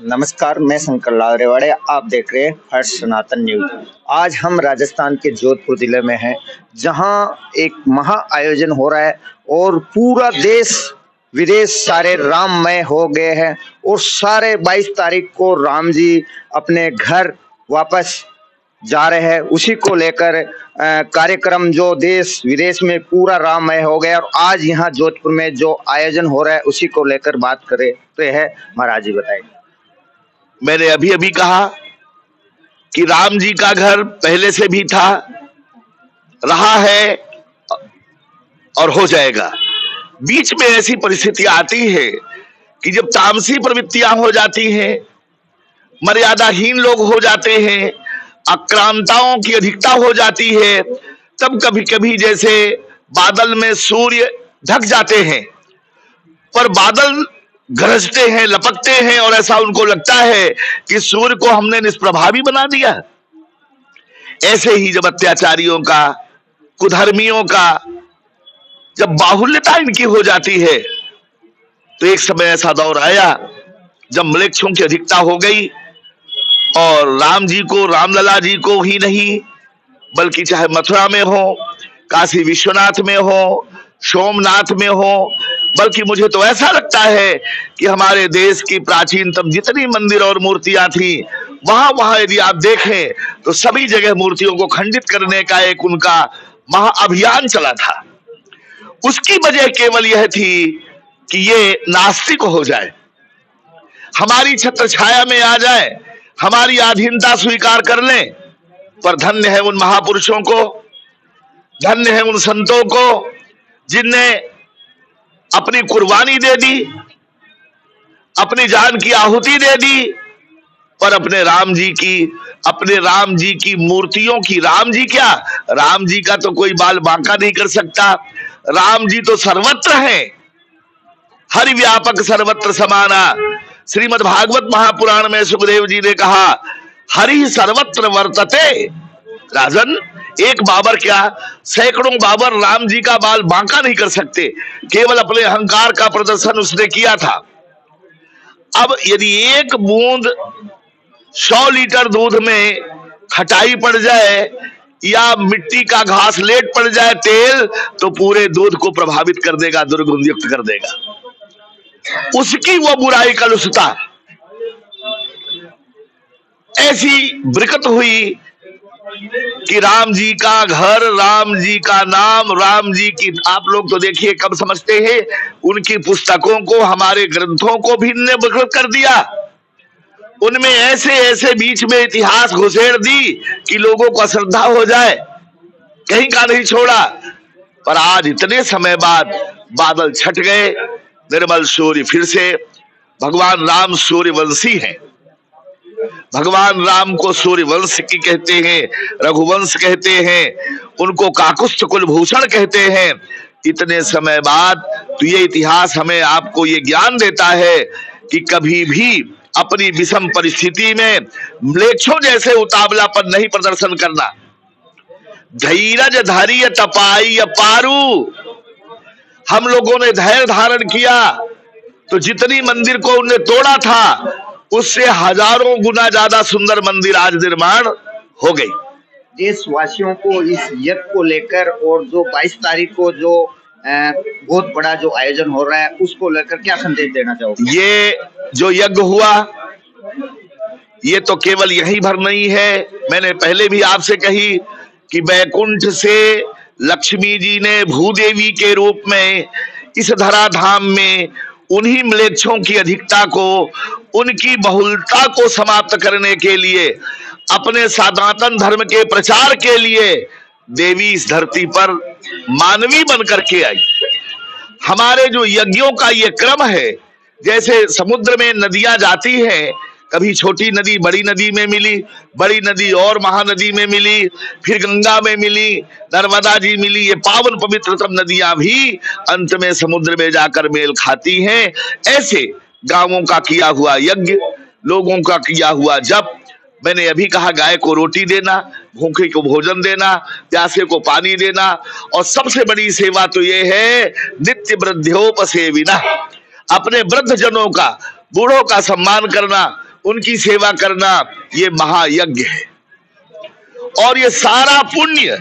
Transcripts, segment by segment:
नमस्कार, मैं शंकर लाल रेवाड़े। आप देख रहे हैं हर्ष सनातन न्यूज। आज हम राजस्थान के जोधपुर जिले में हैं, जहां एक महा आयोजन हो रहा है और पूरा देश विदेश सारे राममय हो गए हैं और सारे 22 तारीख को राम जी अपने घर वापस जा रहे हैं। उसी को लेकर कार्यक्रम जो देश विदेश में पूरा राममय हो गया और आज यहाँ जोधपुर में जो आयोजन हो रहा है उसी को लेकर बात करें तो यह है। महाराज जी बताएं। मैंने अभी अभी कहा कि राम जी का घर पहले से भी था, रहा है और हो जाएगा। बीच में ऐसी परिस्थिति आती है कि जब तामसी प्रवृत्तियां हो जाती हैं, मर्यादाहीन लोग हो जाते हैं, आक्रांताओं की अधिकता हो जाती है, तब कभी कभी जैसे बादल में सूर्य ढक जाते हैं, पर बादल गरजते हैं, लपकते हैं और ऐसा उनको लगता है कि सूर्य को हमने निष्प्रभावी बना दिया। ऐसे ही जब अत्याचारियों का, कुधर्मियों का जब बाहुल्यता इनकी हो जाती है, तो एक समय ऐसा दौर आया जब म्लेच्छों की अधिकता हो गई और राम जी को, रामलला जी को ही नहीं बल्कि चाहे मथुरा में हो, काशी विश्वनाथ में हो, सोमनाथ में हो, बल्कि मुझे तो ऐसा लगता है कि हमारे देश की प्राचीनतम जितनी मंदिर और मूर्तियां थी, वहां यदि आप देखें तो सभी जगह मूर्तियों को खंडित करने का एक उनका महाअभियान चला था। उसकी वजह केवल यह थी कि ये नास्तिक हो जाए, हमारी छत्र छाया में आ जाए, हमारी आधीनता स्वीकार कर लें। पर धन्य है उन महापुरुषों को, धन्य है उन संतों को जिनने अपनी कुर्बानी दे दी, अपनी जान की आहुति दे दी, पर अपने राम जी की मूर्तियों की, राम जी क्या, राम जी का तो कोई बाल बांका नहीं कर सकता। राम जी तो सर्वत्र हैं, हरि व्यापक सर्वत्र समाना। श्रीमद् भागवत महापुराण में सुखदेव जी ने कहा, हरि सर्वत्र वर्तते। राजन, एक बाबर क्या, सैकड़ों बाबर राम जी का बाल बांका नहीं कर सकते, केवल अपने अहंकार का प्रदर्शन उसने किया था। अब यदि एक बूंद 100 लीटर दूध में खटाई पड़ जाए या मिट्टी का घास लेट पड़ जाए तेल, तो पूरे दूध को प्रभावित कर देगा, दुर्गंधयुक्त कर देगा। उसकी वो बुराई कलुषता ऐसी बरकत हुई कि राम जी का घर, राम जी का नाम, राम जी की, आप लोग तो देखिए कब समझते हैं, उनकी पुस्तकों को, हमारे ग्रंथों को भी ने बरकत कर दिया। उनमें ऐसे ऐसे बीच में इतिहास घुसेड़ दी कि लोगों को अश्रद्धा हो जाए, कहीं का नहीं छोड़ा। पर आज इतने समय बाद बादल छट गए, निर्मल सूर्य फिर से, भगवान राम सूर्यवंशी हैं। भगवान राम को सूर्यवंश की कहते हैं, रघुवंश कहते हैं, उनको काकुस्थ कुलभूषण कहते हैं। इतने समय बाद तो ये इतिहास हमें, आपको ये ज्ञान देता है कि कभी भी अपनी विषम परिस्थिति में म्लेच्छों जैसे उतावलापन नहीं प्रदर्शन करना। धैर्य धैर्य तपाई पारू, हम लोगों ने धैर्य धारण किया तो जितनी मंदिर को उन्हें तोड़ा था उससे हजारों गुना ज्यादा सुंदर मंदिर आज निर्माण हो गई। देशवासियों को इस यज्ञ को लेकर और जो 22 तारीख को जो बहुत बड़ा जो आयोजन हो रहा है उसको लेकर क्या संदेश देना चाहोगे? ये जो यज्ञ हुआ, ये तो केवल यहीं भर नहीं है। मैंने पहले भी आपसे कही कि बैकुंठ से लक्ष्मी जी ने भूदेवी के रूप में इस धराधाम में उन्हीं म्लेच्छों की अधिकता को, उनकी बहुलता को समाप्त करने के लिए, अपने सनातन धर्म के प्रचार के लिए देवी इस धरती पर मानवी बनकर के आई। हमारे जो यज्ञों का ये क्रम है, जैसे समुद्र में नदियां जाती हैं, कभी छोटी नदी बड़ी नदी में मिली, बड़ी नदी और महानदी में मिली, फिर गंगा में मिली, नर्मदा जी मिली, ये पावन पवित्रतम नदियां भी अंत में समुद्र में जाकर मेल खाती हैं। ऐसे गांवों का किया हुआ यज्ञ, लोगों का किया हुआ जप। मैंने अभी कहा, गाय को रोटी देना, भूखे को भोजन देना, प्यासे को पानी देना, और सबसे बड़ी सेवा तो ये है नित्य वृद्ध्योपसेविना, अपने वृद्ध जनों का, बूढ़ों का सम्मान करना, उनकी सेवा करना ये महायज्ञ है। और ये सारा पुण्य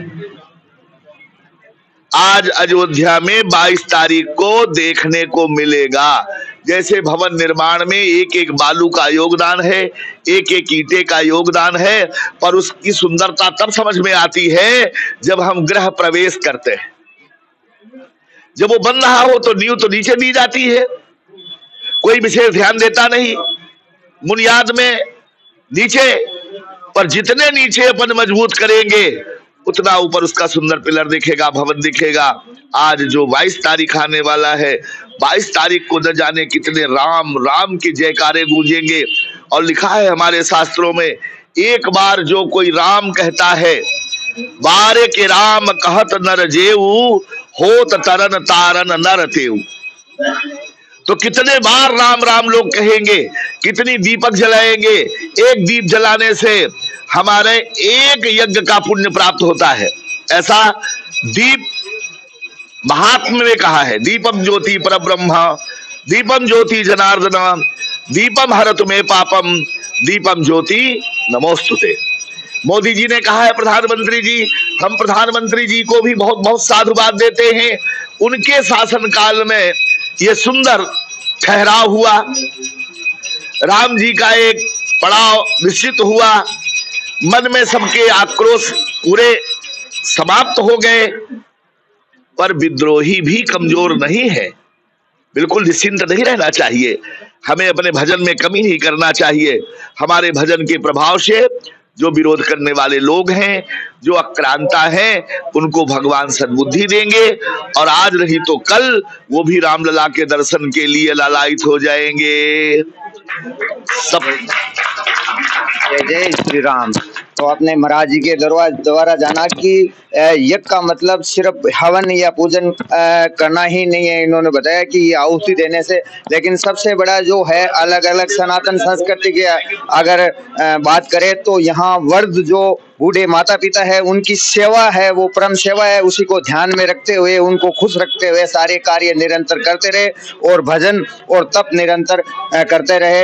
आज अयोध्या में 22 तारीख को देखने को मिलेगा। जैसे भवन निर्माण में एक एक बालू का योगदान है, एक एक ईंटे का योगदान है, पर उसकी सुंदरता तब समझ में आती है जब हम गृह प्रवेश करते हैं। जब वो बन रहा हो तो नींव तो नीचे दी जाती है, कोई विशेष ध्यान देता नहीं, बुनियाद में नीचे, पर जितने नीचे अपन मजबूत करेंगे उतना ऊपर उसका सुंदर पिलर दिखेगा, भवन दिखेगा। आज जो 22 तारीख आने वाला है, 22 तारीख को न जाने कितने राम राम की जयकारे गूंजेंगे। और लिखा है हमारे शास्त्रों में, एक बार जो कोई राम कहता है, बारे के राम कहत नर जेऊ, होत तरन तारन नर तेऊ। तो कितने बार राम राम लोग कहेंगे, कितनी दीपक जलाएंगे। एक दीप जलाने से हमारे एक यज्ञ का पुण्य प्राप्त होता है। ऐसा दीप महात्म्य में कहा है, दीपम ज्योति परब्रह्म, दीपम ज्योति जनार्दन, दीपम हरतु मे पापम, दीपम ज्योति नमोस्तुते। मोदी जी ने कहा है, प्रधानमंत्री जी, हम प्रधानमंत्री जी को भी बहुत बहुत साधुवाद देते हैं। उनके शासनकाल में ये सुंदर ठहराव हुआ, राम जी का एक पड़ाव निश्चित हुआ, मन में सबके आक्रोश पूरे समाप्त हो गए। पर विद्रोही भी कमजोर नहीं है, बिल्कुल निश्चिंत नहीं रहना चाहिए। हमें अपने भजन में कमी नहीं करना चाहिए। हमारे भजन के प्रभाव से जो विरोध करने वाले लोग हैं, जो आक्रांता हैं, उनको भगवान सद्बुद्धि देंगे, और आज नहीं तो कल वो भी रामलला के दर्शन के लिए लालायित हो जाएंगे। सब जय जय श्री राम। तो आपने महाराज जी के द्वारा जाना कि यज्ञ का मतलब सिर्फ हवन या पूजन करना ही नहीं है। इन्होंने बताया कि आहुति देने से, लेकिन सबसे बड़ा जो है अलग अलग सनातन संस्कृति की अगर बात करें तो यहाँ वर्ध जो बूढ़े माता पिता है उनकी सेवा है, वो परम सेवा है। उसी को ध्यान में रखते हुए, उनको खुश रखते हुए सारे कार्य निरंतर करते रहे और भजन और तप निरंतर करते रहे।